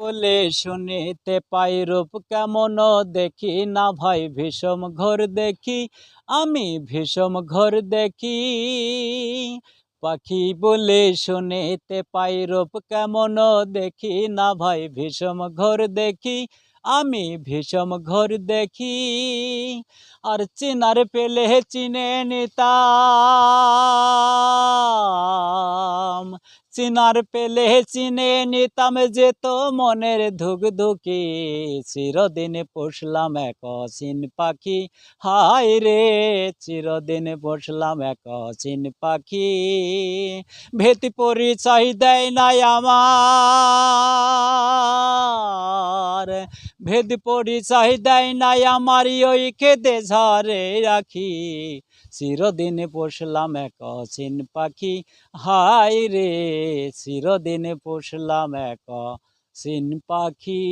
বলে শুনিতে পাই রূপ কেমন দেখি না ভাই ভীষম ঘোর দেখি, আমি ভীষম ঘোর দেখি। পাখি বলে শুনিতে পাই রূপ কেমন দেখি না ভাই ভীষম ঘোর দেখি, আমি ভীষম ঘোর দেখি। আর চিনার পেলে চিনে নিতাম, চিনার পেলে চিনে নিতাম যেত মনের ধুকধুকি। চিরদিন পুষলাম এক অচিন পাখি, হায় রে চিরদিন পুষলাম এক অচিন পাখি। ভেতি পরিচয় দেয় নাই আমার, ভেদ পরিচয় দেয় নাই আমার, ওই খেদে ঝরে রাখি। চিরদিন পুষলাম এক অচিন পাখি, হায় রে চিরদিন পুষলাম এক অচিন পাখি।